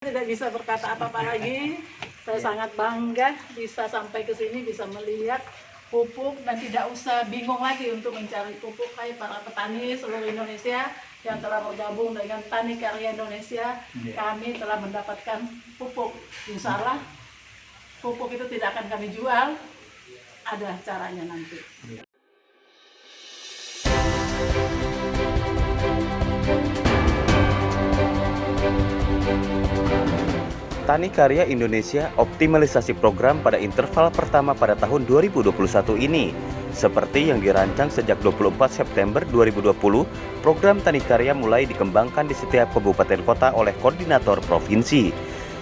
Tidak bisa berkata apa-apa lagi. Saya sangat bangga bisa sampai ke sini, bisa melihat pupuk dan tidak usah bingung lagi untuk mencari pupuk. Hai para petani seluruh Indonesia yang telah bergabung dengan Tani Karya Indonesia, kami telah mendapatkan pupuk. Insya Allah pupuk itu tidak akan kami jual, ada caranya nanti. Tani Karya Indonesia optimalisasi program pada interval pertama pada tahun 2021 ini. Seperti yang dirancang sejak 24 September 2020, program Tani Karya mulai dikembangkan di setiap kabupaten kota oleh koordinator provinsi.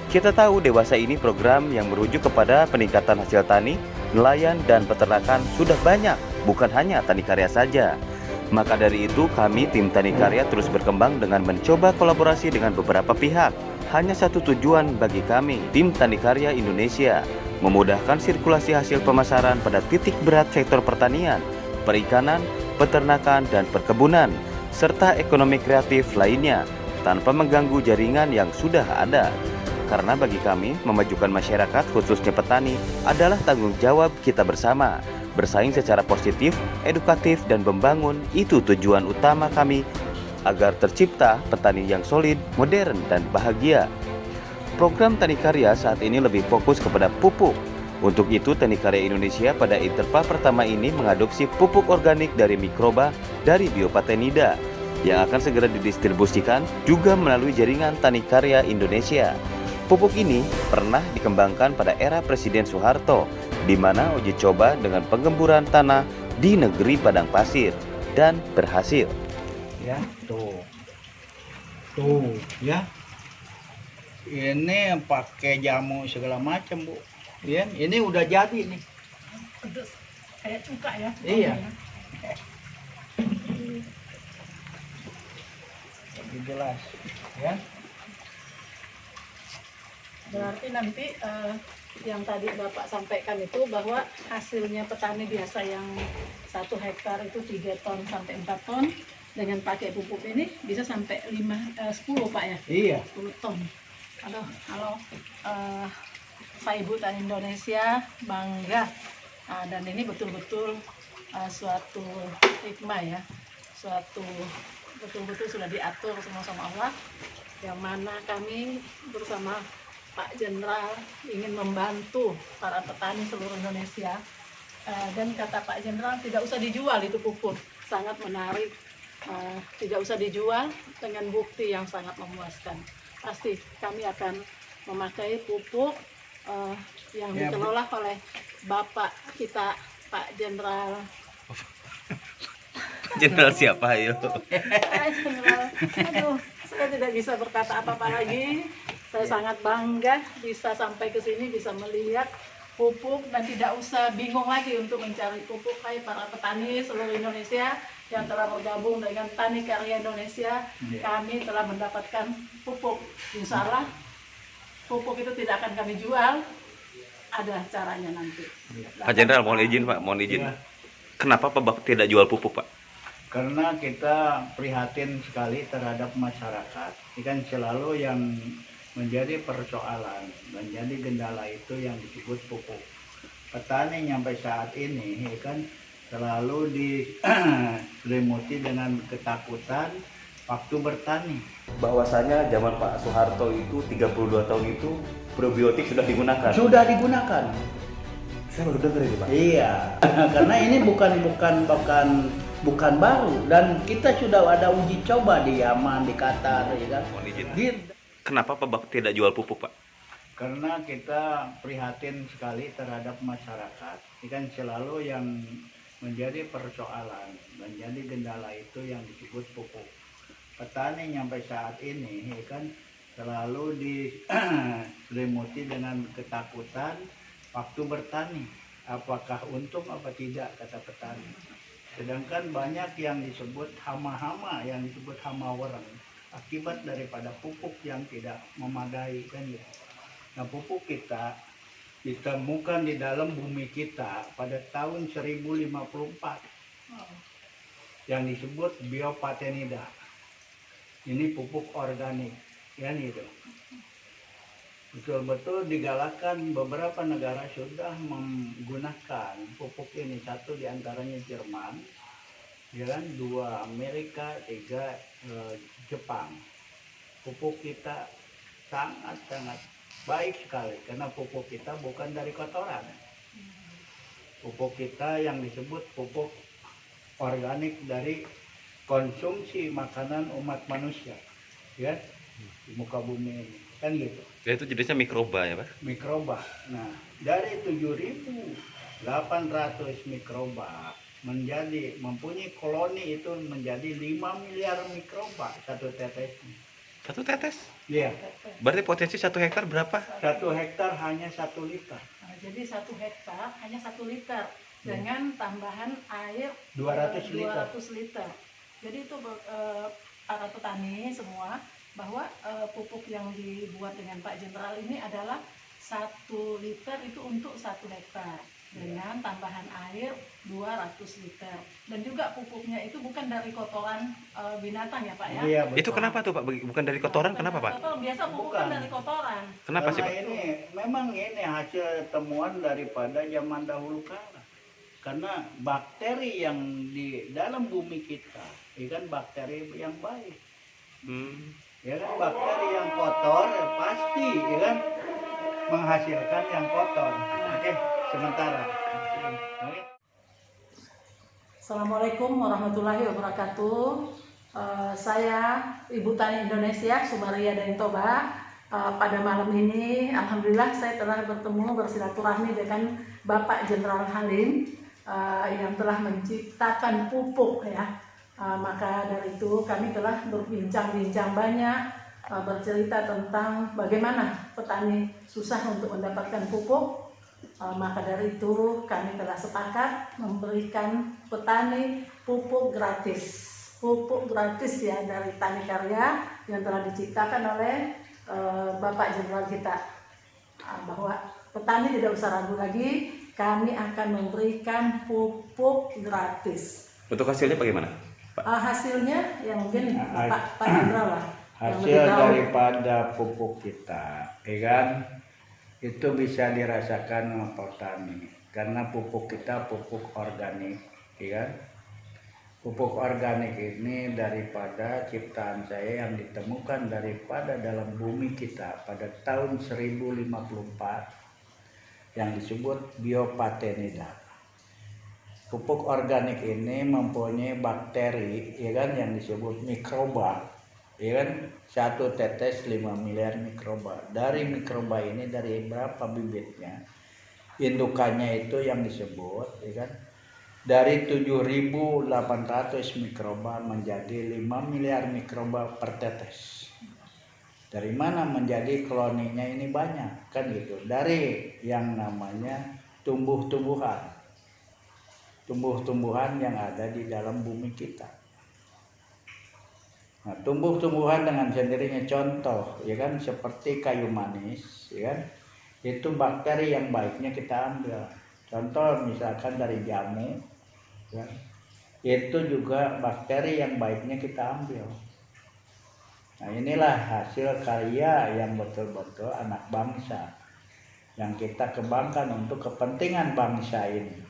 Kita tahu dewasa ini program yang merujuk kepada peningkatan hasil tani, nelayan, dan peternakan sudah banyak, bukan hanya Tani Karya saja. Maka dari itu kami tim Tani Karya terus berkembang dengan mencoba kolaborasi dengan beberapa pihak. Hanya satu tujuan bagi kami, tim Tani Karya Indonesia, memudahkan sirkulasi hasil pemasaran pada titik berat sektor pertanian, perikanan, peternakan, dan perkebunan, serta ekonomi kreatif lainnya, tanpa mengganggu jaringan yang sudah ada. Karena bagi kami, memajukan masyarakat, khususnya petani, adalah tanggung jawab kita bersama. Bersaing secara positif, edukatif, dan membangun, itu tujuan utama kami, agar tercipta petani yang solid, modern, dan bahagia. Program Tani Karya saat ini lebih fokus kepada pupuk. Untuk itu, Tani Karya Indonesia pada interval pertama ini mengadopsi pupuk organik dari mikroba dari Biopatenida yang akan segera didistribusikan juga melalui jaringan Tani Karya Indonesia. Pupuk ini pernah dikembangkan pada era Presiden Soeharto, di mana uji coba dengan penggemburan tanah di negeri padang pasir dan berhasil. Ya, tuh ya, ini pakai jamu segala macam, Bu ya. Ini udah jadi nih, Pedes kayak cuka ya. iya, lebih jelas ya. Berarti nanti yang tadi Bapak sampaikan itu bahwa hasilnya petani biasa yang 1 hektar itu 3 ton sampai 4 ton, dengan pakai pupuk ini bisa sampai 10 Pak ya? Iya. 10 ton. Kalau saya Ibu Tani Indonesia bangga, dan ini betul-betul suatu hikmah ya, suatu betul-betul sudah diatur semua sama Allah, yang mana kami bersama Pak Jenderal ingin membantu para petani seluruh Indonesia. Dan kata Pak Jenderal tidak usah dijual itu pupuk, sangat menarik. Tidak usah dijual dengan bukti yang sangat memuaskan. Pasti kami akan memakai pupuk yang dikelola oleh Bapak kita, Pak Jenderal. Jenderal siapa ayo? Jenderal, aduh, saya tidak bisa berkata apa-apa lagi. Saya sangat bangga bisa sampai ke sini, bisa melihat pupuk dan tidak usah bingung lagi untuk mencari pupuk. Hai para petani seluruh Indonesia yang telah bergabung dengan Tani Karya Indonesia, kami telah mendapatkan pupuk. Insya Allah pupuk itu tidak akan kami jual, ada caranya nanti. Pak Jenderal, mohon izin Pak, mohon izin. Kenapa Bapak tidak jual pupuk Pak? Karena kita prihatin sekali terhadap masyarakat. Ini kan selalu yang menjadi persoalan, menjadi kendala itu yang disebut pupuk. Petani sampai saat ini kan selalu diselimuti dengan ketakutan waktu bertani. Bahwasanya zaman Pak Soeharto itu 32 tahun itu probiotik sudah digunakan. Sudah digunakan. Saya baru dengar ini Pak. Iya, karena ini bukan baru, dan kita sudah ada uji coba di Yaman, di Qatar, ya kan. Mohon izin. Kenapa Bapak tidak jual pupuk Pak? Karena kita prihatin sekali terhadap masyarakat. Ini kan selalu yang menjadi persoalan, menjadi kendala itu yang disebut pupuk. Petani sampai saat ini kan selalu diselimuti dengan ketakutan waktu bertani. Apakah untung apa tidak, kata petani. Sedangkan banyak yang disebut hama-hama, yang disebut hama wereng, akibat daripada pupuk yang tidak memadai kan ya. Nah, pupuk kita ditemukan di dalam bumi kita pada tahun 1054 yang disebut Biopatenida. Ini pupuk organik, ya gitu. betul-betul digalakkan. Beberapa negara sudah menggunakan pupuk ini. Satu diantaranya Jerman, ya kan, dua Amerika, tiga Jepang. Pupuk kita sangat-sangat baik sekali karena pupuk kita bukan dari kotoran. Pupuk kita yang disebut pupuk organik dari konsumsi makanan umat manusia, ya, di muka bumi ini, kan gitu. Ya, itu jenisnya mikroba ya Pak? Mikroba. Nah, dari 7.800 mikroba mempunyai koloni itu menjadi 5 miliar mikroba satu tetesnya. Satu tetes? Iya. Berarti potensi 1 hektar berapa? 1 hektar hanya 1 liter. Nah, jadi 1 hektar hanya 1 liter dengan tambahan air 200 liter. 200 liter. Jadi itu para petani semua bahwa pupuk yang dibuat dengan Pak Jenderal ini adalah 1 liter itu untuk 1 hektar dengan tambahan air 200 liter. Dan juga pupuknya itu bukan dari kotoran binatang ya Pak ya? Iya, Itu kenapa tuh Pak? Bukan dari kotoran, kenapa Pak? Kotoran, biasa pupuk Bukan. kan dari kotoran. Kenapa sih Pak? Ini memang ini hasil temuan daripada zaman dahulu kala. Karena bakteri yang di dalam bumi kita, kan bakteri yang baik. Ya kan, bakteri yang kotor ya pasti, ya kan, menghasilkan yang kotor. Oke, sementara. Oke. Assalamualaikum warahmatullahi wabarakatuh. Saya Ibu Tani Indonesia Sumaria Daengtoba. Pada malam ini, alhamdulillah saya telah bersilaturahmi dengan Bapak Jenderal Halim yang telah menciptakan pupuk ya. Maka dari itu kami telah berbincang-bincang banyak, bercerita tentang bagaimana petani susah untuk mendapatkan pupuk. Maka dari itu kami telah sepakat memberikan petani pupuk gratis. Pupuk gratis ya dari Tani Karya yang telah diciptakan oleh Bapak Jenderal kita. Bahwa petani tidak usah ragu lagi, kami akan memberikan pupuk gratis. Untuk hasilnya bagaimana? Hasilnya yang mungkin Pak Jenderal lah. Hasil daripada pupuk kita, ya kan, itu bisa dirasakan oleh petani. Karena pupuk kita pupuk organik, ya kan. Pupuk organik ini daripada ciptaan saya yang ditemukan daripada dalam bumi kita pada tahun 1054 yang disebut biopatenida. Pupuk organik ini mempunyai bakteri, ya kan, yang disebut mikroba, ya kan, 1 tetes 5 miliar mikroba. Dari mikroba ini dari berapa bibitnya? Indukannya itu yang disebut, ya kan, dari 7.800 mikroba menjadi 5 miliar mikroba per tetes. Dari mana menjadi koloninya ini banyak, kan gitu? Dari yang namanya tumbuh-tumbuhan yang ada di dalam bumi kita. Nah, tumbuh-tumbuhan dengan sendirinya, contoh, ya kan, seperti kayu manis, ya kan, itu bakteri yang baiknya kita ambil. Contoh misalkan dari jamu, ya, itu juga bakteri yang baiknya kita ambil. Nah, inilah hasil karya yang betul-betul anak bangsa yang kita kembangkan untuk kepentingan bangsa ini,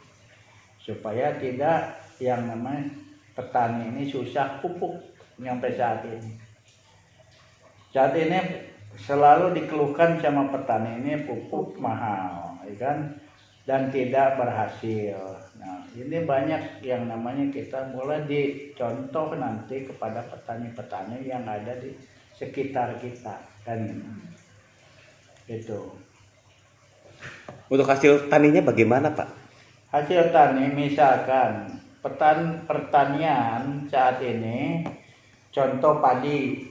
supaya tidak yang namanya petani ini susah pupuk sampai saat ini. Saat ini selalu dikeluhkan sama petani ini pupuk mahal, ya kan, dan tidak berhasil. Nah, ini banyak yang namanya kita mulai dicontoh nanti kepada petani-petani yang ada di sekitar kita, kan itu. Untuk hasil taninya bagaimana Pak? Hasil tani misalkan pertanian saat ini, contoh padi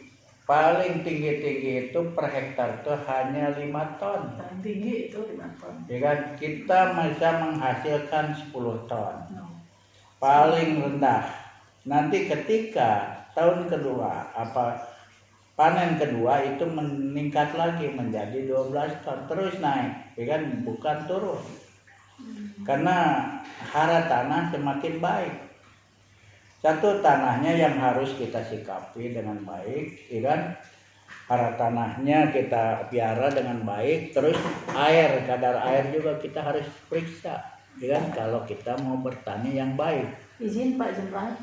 paling tinggi itu per hektar itu hanya 5 ton. Paling tinggi itu 5 ton. Ya kan, kita bisa menghasilkan 10 ton. Paling rendah. Nanti ketika tahun kedua panen kedua itu meningkat lagi menjadi 12 ton, terus naik, ya kan, bukan turun. Karena hara tanah semakin baik. Satu, tanahnya yang harus kita sikapi dengan baik, ya kan. para tanahnya kita piara dengan baik, terus kadar air juga kita harus periksa, ya kan, kalau kita mau bertani yang baik. Izin Pak Jenderal,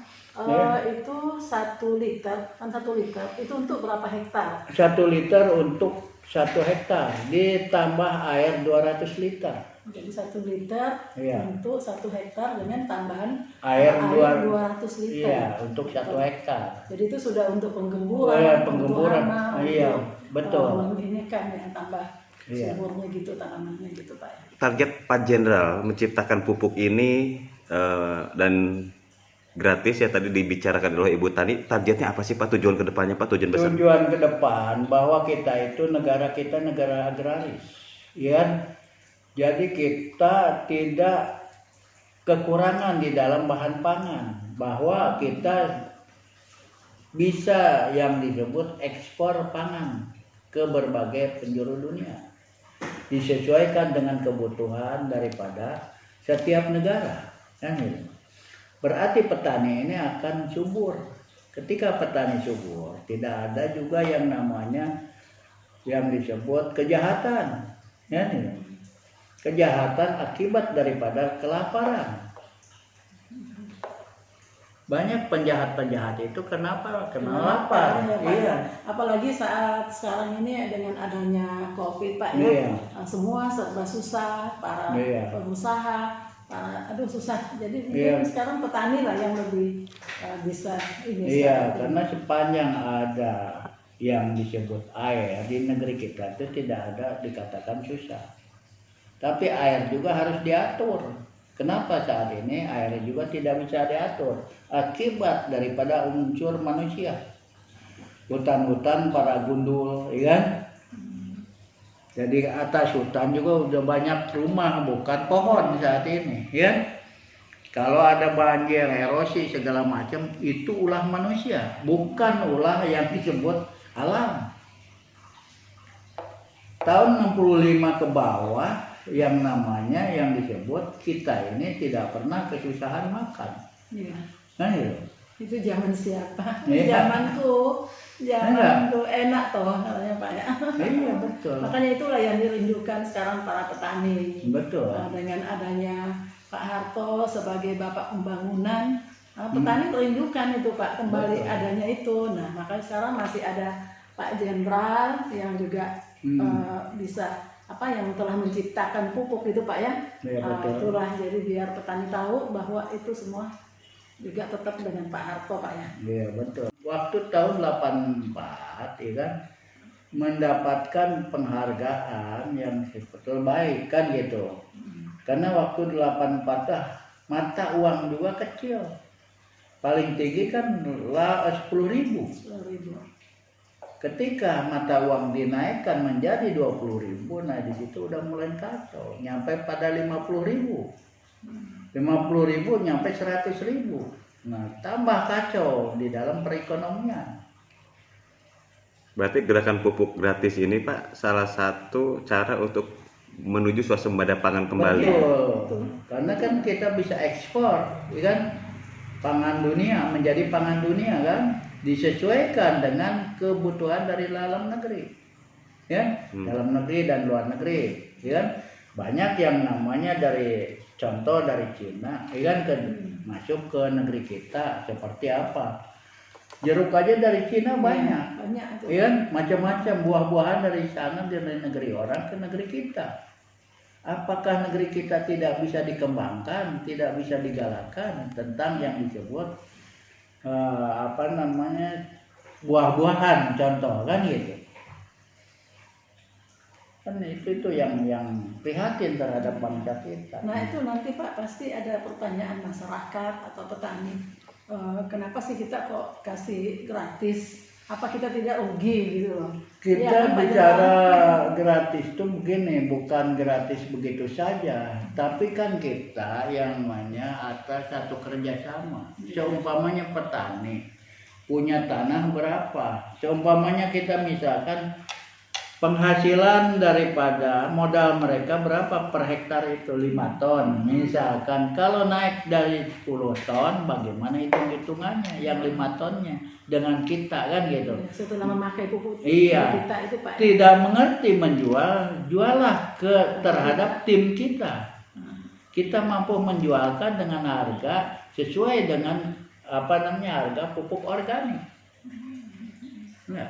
itu 1 liter, kan 1 liter, itu untuk berapa hektar? 1 liter untuk 1 hektar, ditambah air 200 liter. Jadi 1 liter Iya. untuk 1 hektar dengan tambahan Air 200 liter. Iya, untuk 1 hektar. Jadi itu sudah untuk Oh, penggemburan, iya, untuk penggemburan. hama, Iya, untuk, betul. ini kan ya, tambah Iya. suburnya gitu, tanamannya gitu Pak. Target Pak Jenderal menciptakan pupuk ini dan gratis ya tadi dibicarakan oleh Ibu Tani. Targetnya apa sih Pak, tujuan kedepannya Pak, tujuan besar? Tujuan ke depan bahwa kita itu negara agraris, ya. Jadi kita tidak kekurangan di dalam bahan pangan, bahwa kita bisa yang disebut ekspor pangan ke berbagai penjuru dunia, disesuaikan dengan kebutuhan daripada setiap negara, kan gitu. Berarti petani ini akan subur. Ketika petani subur, tidak ada juga yang namanya yang disebut kejahatan, ya gitu. Kejahatan akibat daripada kelaparan. Banyak penjahat-penjahat itu kenapa? Karena lapar. Ya, Pak. Iya. Apalagi saat sekarang ini dengan adanya COVID Pak ya, Iya. semua serba susah, para Iya. pengusaha, susah. Jadi Iya. mungkin sekarang petani lah yang lebih bisa ini. Iya, karena sepanjang ada yang disebut air di negeri kita itu tidak ada dikatakan susah. Tapi air juga harus diatur. Kenapa saat ini air juga tidak bisa diatur? Akibat daripada unsur manusia. Hutan-hutan para gundul, ya kan? Jadi atas hutan juga udah banyak rumah, bukan pohon saat ini, ya. Kalau ada banjir, erosi segala macam, itu ulah manusia, bukan ulah yang disebut alam. Tahun 65 ke bawah, yang namanya yang disebut kita ini tidak pernah kesusahan makan. Iya. Nah, gitu. Itu zaman siapa? Iya. Zamanku enak toh katanya Pak ya. Iya, betul. Makanya itulah yang dirindukan sekarang para petani. Betul. Dengan adanya Pak Harto sebagai Bapak Pembangunan, petani merindukan itu Pak, kembali Betul. adanya itu. Nah, makanya sekarang masih ada Pak Jenderal yang juga bisa yang telah menciptakan pupuk itu Pak ya. Ya, betul. Itulah jadi biar petani tahu bahwa itu semua juga tetap dengan Pak Harto Pak ya. Iya, betul. Waktu tahun 84 ya kan mendapatkan penghargaan yang betul baik kan gitu. Karena waktu 84 mata uang juga kecil. Paling tinggi kan 10.000. 10.000. Ketika mata uang dinaikkan menjadi 20.000, nah di situ udah mulai kacau, nyampe pada 50.000, 50.000 nyampe 100.000. Nah tambah kacau di dalam perekonomian. Berarti gerakan pupuk gratis ini Pak salah satu cara untuk menuju swasembada pangan kembali. Betul. Karena kan kita bisa ekspor, ya kan, pangan dunia menjadi pangan dunia kan. Disesuaikan dengan kebutuhan dari dalam negeri, ya, dalam negeri dan luar negeri, ya kan. Banyak yang namanya dari contoh dari Cina, ya kan, masuk ke negeri kita seperti apa? Jeruk aja dari Cina banyak, ya kan, macam-macam buah-buahan dari sana dari negeri orang ke negeri kita. Apakah negeri kita tidak bisa dikembangkan, tidak bisa digalakkan tentang yang disebut buah-buahan contoh kan gitu. Kan itu yang prihatin terhadap bangsa kita. Nah itu nanti Pak pasti ada pertanyaan masyarakat atau petani, kenapa sih kita kok kasih gratis? Apa kita tidak rugi gitu loh? Kita Ya, kan, bicara gratis itu begini, bukan gratis begitu saja, tapi kan kita yang namanya atas satu kerjasama. Seumpamanya petani punya tanah berapa, seumpamanya kita misalkan penghasilan daripada modal mereka berapa per hektar itu 5 ton misalkan. Kalau naik dari 10 ton bagaimana hitung-hitungannya yang 5 tonnya dengan kita kan gitu. Setelah memakai pupuk Iya, kita itu Pak. tidak mengerti menjual, jualah terhadap tim kita. Kita mampu menjualkan dengan harga sesuai dengan harga pupuk organik. Nah,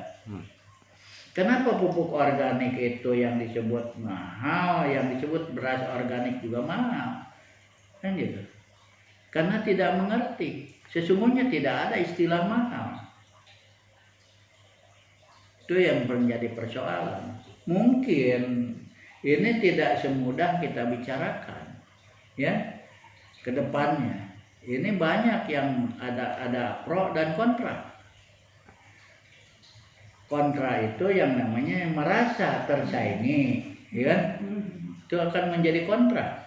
kenapa pupuk organik itu yang disebut mahal, yang disebut beras organik juga mahal? Kan gitu. Karena tidak mengerti. Sesungguhnya tidak ada istilah mahal. Itu yang menjadi persoalan. Mungkin ini tidak semudah kita bicarakan, ya, ke depannya. Ini banyak yang ada pro dan kontra. Kontra itu yang namanya merasa tersaingi, ya, itu akan menjadi kontra.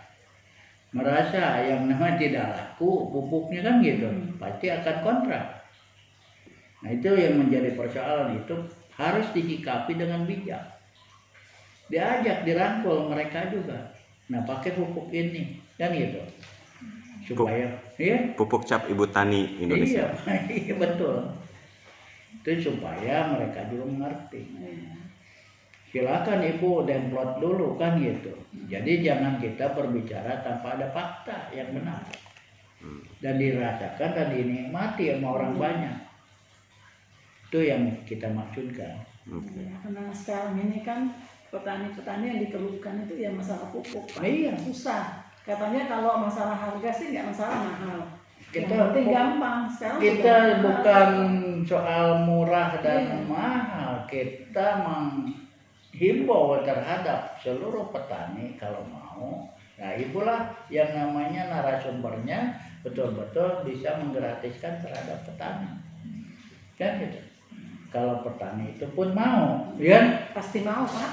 Merasa yang namanya tidak laku pupuknya kan gitu, pasti akan kontra. Nah itu yang menjadi persoalan, itu harus disikapi dengan bijak. Diajak, dirangkul mereka juga. Nah pakai pupuk ini, kan gitu. Supaya, ya. Pupuk cap Ibu Tani Indonesia. Iya betul. Itu supaya mereka juga mengerti. Silakan Ibu demplot dulu kan gitu. Jadi jangan kita berbicara tanpa ada fakta yang benar dan dirasakan dan dinikmati sama orang banyak. Itu yang kita maksudkan. Karena sekarang ini kan petani-petani yang dikeluhkan itu ya masalah pupuk Pak. Iya. Susah. Katanya kalau masalah harga sih nggak masalah, mahal. Kita yang penting gampang. Sekarang kita sudah bukan soal murah dan mahal, kita menghimbau terhadap seluruh petani kalau mau. Nah itulah yang namanya narasumbernya betul-betul bisa menggratiskan terhadap petani, kan gitu. Kalau petani itu pun mau, ya pasti mau Pak.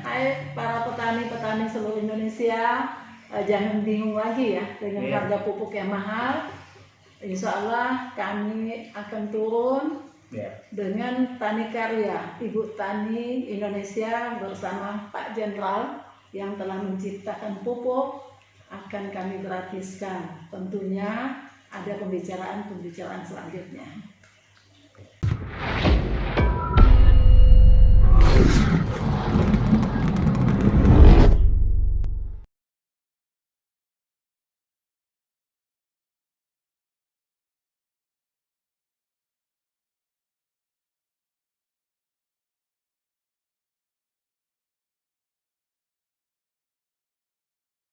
Ayo para petani-petani seluruh Indonesia, jangan bingung lagi ya dengan harga pupuk yang mahal. Insya Allah kami akan turun dengan Tani Karya, Ibu Tani Indonesia bersama Pak Jenderal yang telah menciptakan pupuk akan kami gratiskan. Tentunya ada pembicaraan selanjutnya.